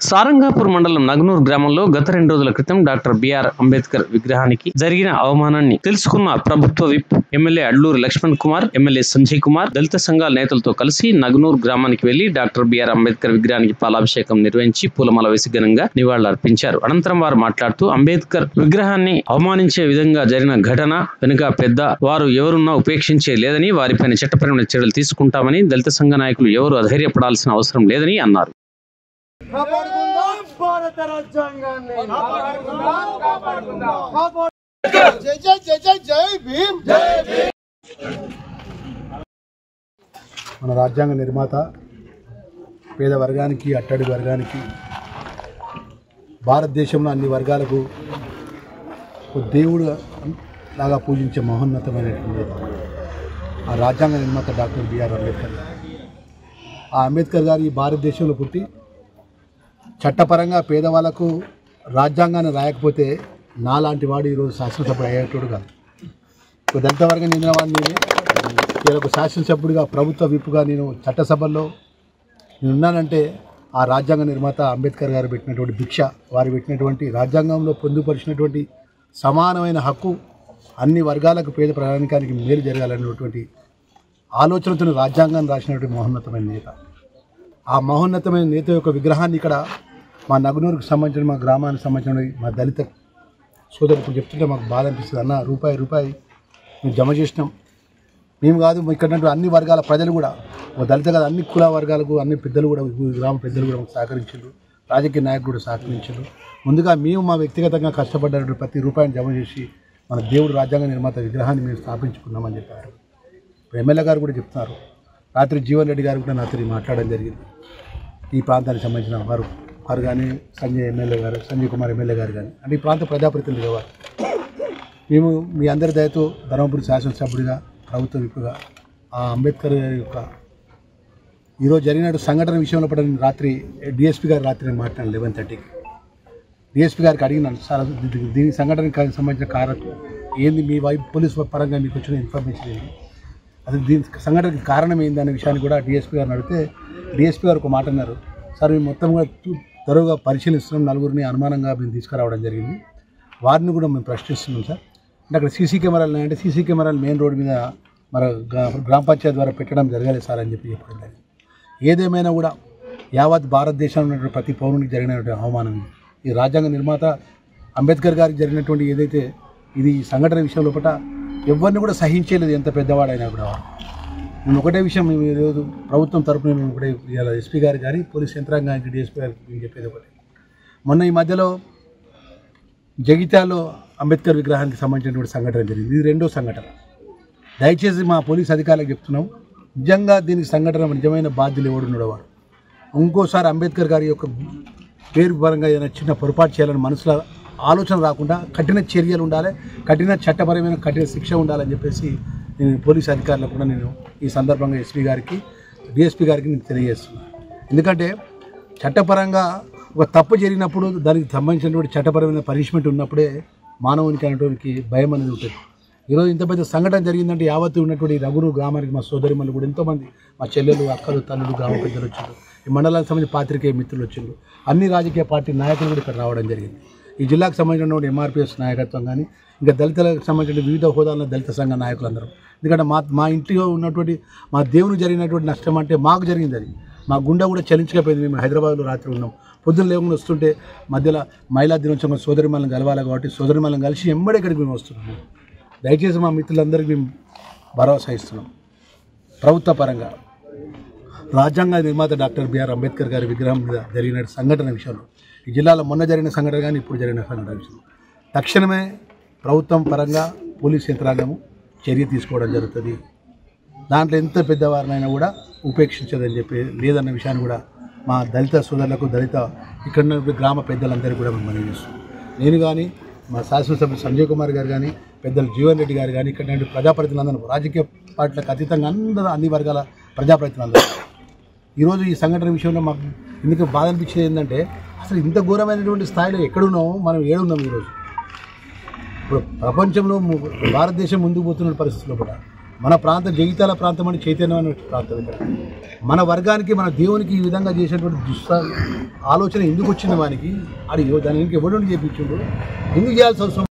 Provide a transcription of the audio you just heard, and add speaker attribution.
Speaker 1: సారంగాపూర్ మండలం నగనూర్ గ్రామంలో గత 2 రోజుల క్రితం డాక్టర్ బిఆర్ అంబేద్కర్ విగ్రహానికి జరిగిన అవమానాన్ని తెలుసుకున్న ప్రభుత్వ whip MLA Adluri Laxman Kumar, MLA Sanjay Kumar దళిత సంఘాల నేతలతో కలిసి నగనూర్ గ్రామానికి వెళ్లి డాక్టర్ బిఆర్ అంబేద్కర్ విగ్రహానికి పాలాభిషేకం నిర్వహించి పూలమాల వేసి ఘనంగా నివాళులర్పించారు. అనంతరం వారు మాట్లాడుతూ అంబేద్కర్ విగ్రహాన్ని అవమానించే విధంగా జరిగిన ఘటన వెనుక పెద్ద వారు ఎవరున్నా ఉపేక్షించే లేదని, వారిపైన చట్టపరమైన చర్యలు తీసుకుంటామని, దళిత సంఘ నాయకులు ఎవరు అధైర్యపడాల్సిన అవసరం లేదని అన్నారు.
Speaker 2: మన రాజ్యాంగ నిర్మాత పేద వర్గానికి, అట్టడి వర్గానికి, భారతదేశంలో అన్ని వర్గాలకు దేవుడు లాగా పూజించే మహోన్నతమైనటువంటి ఆ రాజ్యాంగ నిర్మాత డాక్టర్ బిఆర్ అంబేద్కర్. ఆ అంబేద్కర్ గారు ఈ భారతదేశంలో పుట్టి చట్టపరంగా పేదవాళ్లకు రాజ్యాంగాన్ని రాయకపోతే నాలాంటి వాడు ఈరోజు శాసనసభ అయ్యేటోడు కాదు. దళిత వర్గం చెందిన వాడిని నేను శాసనసభ్యుడిగా, ప్రభుత్వ విప్పుగా నేను చట్టసభల్లో నేనున్నానంటే ఆ రాజ్యాంగ నిర్మాత అంబేద్కర్ గారు పెట్టినటువంటి భిక్ష, వారు పెట్టినటువంటి రాజ్యాంగంలో పొందుపరిచినటువంటి సమానమైన హక్కు, అన్ని వర్గాలకు, పేద ప్రజానికానికి మేలు జరగాలనేటువంటి ఆలోచనతో రాజ్యాంగాన్ని రాసినటువంటి మహోన్నతమైన నేత. ఆ మహోన్నతమైన నేత యొక్క విగ్రహాన్ని ఇక్కడ మా నగనూరుకు సంబంధించిన, మా గ్రామానికి సంబంధించిన మా దళిత సోదరులు చెప్తుంటే మాకు బాధ అనిపిస్తుంది. అన్న రూపాయి మేము జమ చేసినాం, మేము కాదు ఇక్కడ అన్ని వర్గాల ప్రజలు కూడా, దళిత కాదు అన్ని కుల వర్గాలకు, అన్ని పెద్దలు కూడా, గ్రామ పెద్దలు కూడా మాకు సహకరించారు, రాజకీయ నాయకులు కూడా సహకరించారు. ముందుగా మేము మా వ్యక్తిగతంగా కష్టపడ్డ ప్రతి రూపాయిని జమ చేసి మన దేవుడు రాజ్యాంగ నిర్మాత విగ్రహాన్ని మేము స్థాపించుకున్నామని చెప్పారు. ఎమ్మెల్యే గారు కూడా చెప్తున్నారు. రాత్రి జీవన్ రెడ్డి గారు కూడా నాతో మాట్లాడడం జరిగింది. ఈ ప్రాంతానికి సంబంధించిన వారు కానీ, సంజయ్ కుమార్ ఎమ్మెల్యే గారు కానీ, అంటే ఈ ప్రాంత ప్రజాప్రతినిధులు వారు. మేము మీ అందరి దయతో ధర్మపురి శాసనసభ్యుడిగా, ప్రభుత్వ విప్పుగా ఆ అంబేద్కర్ యొక్క ఈరోజు జరిగిన సంఘటన విషయంలో పడిన రాత్రి డిఎస్పీ గారు రాత్రి మాట్లాడాను 11:30కి. డిఎస్పీ గారికి అడిగినాను, సార్ దీని సంఘటనకు సంబంధించిన కారణం ఏంది, మీ వైపు పోలీసు పరంగా మీకు వచ్చిన ఇన్ఫర్మేషన్ ఏంది, అది దీని సంఘటనకి కారణం ఏంది అనే విషయాన్ని కూడా డిఎస్పీ గారిని అడిగితే డిఎస్పీ గారు ఒక మాట అన్నారు, సార్ మేము మొత్తం కూడా త్వరగా పరిశీలిస్తున్నాం, నలుగురిని అనుమానంగా మేము తీసుకురావడం జరిగింది, వారిని కూడా మేము ప్రశ్నిస్తున్నాం సార్. అంటే అక్కడ సీసీ కెమెరాలు ఉన్నాయంటే సీసీ కెమెరాలు మెయిన్ రోడ్డు మీద మన గ్రామ పంచాయతీ ద్వారా పెట్టడం జరగాలి సార్ అని చెప్పి చెప్పడం జరిగింది. ఏదేమైనా కూడా యావత్ భారతదేశంలో ఉన్నటువంటి ప్రతి పౌరునికి జరిగినటువంటి అవమానం, ఈ రాజ్యాంగ నిర్మాత అంబేద్కర్ గారికి జరిగినటువంటి ఏదైతే ఇది సంఘటన విషయంలో పట్ల ఎవరిని కూడా సహించలేదు, ఎంత పెద్దవాడైనా కూడా. నేను ఒకటే విషయం మేము ఈరోజు ప్రభుత్వం తరపున మేము ఒకటే ఇలా ఎస్పీ గారు కానీ, పోలీస్ యంత్రాంగానికి, డిఎస్పీ గారికి మేము చెప్పేది ఒకటి, మొన్న ఈ మధ్యలో జగిత్యాలలో అంబేద్కర్ విగ్రహానికి సంబంధించినటువంటి సంఘటన జరిగింది. ఇది 2వ సంఘటన. దయచేసి మా పోలీస్ అధికారులకు చెప్తున్నాం, నిజంగా దీనికి సంఘటన నిజమైన బాధ్యులు ఎవడున్నాడో వాడు ఇంకోసారి అంబేద్కర్ గారి యొక్క పేరు పరంగా ఏదైనా చిన్న పొరపాటు చేయాలని మనసులో ఆలోచన రాకుండా కఠిన చర్యలు ఉండాలి, కఠిన చట్టపరమైన కఠిన శిక్ష ఉండాలని చెప్పేసి నేను పోలీస్ అధికారులకు కూడా నేను ఈ సందర్భంగా ఎస్పీ గారికి, డిఎస్పీ గారికి నేను తెలియజేస్తున్నాను. ఎందుకంటే చట్టపరంగా ఒక తప్పు జరిగినప్పుడు దానికి సంబంధించినటువంటి చట్టపరమైన పనిష్మెంట్ ఉన్నప్పుడే మానవునికి అనేటువంటి భయం అనేది ఉంటుంది. ఈరోజు ఇంత పెద్ద సంఘటన జరిగిందంటే యావత్తు ఉన్నటువంటి నగనూరు గ్రామానికి మా సోదరిమణులు కూడా ఎంతోమంది, మా చెల్లెలు, అక్కలు, తల్లులు, గ్రామ పెద్దలు వచ్చారు, ఈ మండలానికి సంబంధించిన పాత్రికేయ మిత్రులు వచ్చారు, అన్ని రాజకీయ పార్టీ నాయకులు కూడా ఇక్కడ రావడం జరిగింది. ఈ జిల్లాకు సంబంధించిన ఎంఆర్పిఎస్ నాయకత్వం కానీ, ఇంకా దళితులకు సంబంధించిన వివిధ హోదాల దళిత సంఘ నాయకులందరూ. ఎందుకంటే మా ఇంట్లో ఉన్నటువంటి మా దేవునికి జరిగినటువంటి నష్టం అంటే మాకు జరిగింది, అది మా గుండె కూడా చలించకపోయింది. మేము హైదరాబాద్లో రాత్రి ఉన్నాం, పొద్దున్న లేకుండా వస్తుంటే మధ్యలో మహిళా దినోత్సవం సోదరిమణులను కలవాలి కాబట్టి సోదరిమణులను కలిసి ఎంబడే ఇక్కడికి మేము వస్తున్నాము. దయచేసి మా మిత్రులందరికీ మేము భరోసా ఇస్తున్నాం, ప్రభుత్వ పరంగా రాజ్యాంగ నిర్మాత డాక్టర్ బిఆర్ అంబేద్కర్ గారి విగ్రహం మీద జరిగిన సంఘటన విషయంలో, ఈ జిల్లాలో మొన్న జరిగిన సంఘటన కానీ ఇప్పుడు జరిగిన సంఘటన విషయంలో తక్షణమే ప్రభుత్వం పరంగా పోలీస్ యంత్రాంగము చర్య తీసుకోవడం జరుగుతుంది. దాంట్లో ఎంత పెద్దవారినైనా కూడా ఉపేక్షించదని చెప్పి లేదన్న విషయాన్ని కూడా మా దళిత సోదరులకు, దళిత ఇక్కడ ఉన్న గ్రామ పెద్దలందరికీ కూడా మేము మనవి చేస్తున్నాం. నేను కానీ, మా శాసనసభ్యులు సంజయ్ కుమార్ గారు కానీ, పెద్దలు జీవన్ రెడ్డి గారు కానీ, ఇక్కడ ప్రజాప్రతినిధులందరూ, రాజకీయ పార్టీలకు అతీతంగా అందరూ, అన్ని వర్గాల ప్రజాప్రతినిధులందరూ ఈరోజు ఈ సంఘటన విషయంలో మాకు ఎందుకు బాధ అనిపించేది ఏంటంటే, అసలు ఇంత ఘోరమైనటువంటి స్థాయిలో ఎక్కడున్నామో, మనం ఏడున్నాం ఈరోజు. ఇప్పుడు ప్రపంచంలో భారతదేశం ముందుకు పోతున్న పరిస్థితుల్లో కూడా మన ప్రాంతం జగిత్యాల ప్రాంతం అని చైతన్యమైన ప్రాంతం ఇక్కడ మన వర్గానికి మన దేవునికి ఈ విధంగా చేసేటువంటి ఆలోచన ఎందుకు వచ్చింది వానికి అది దాన్ని ఇంకెవరు చేయించుండు ఎందుకు చేయాల్సి అవసరం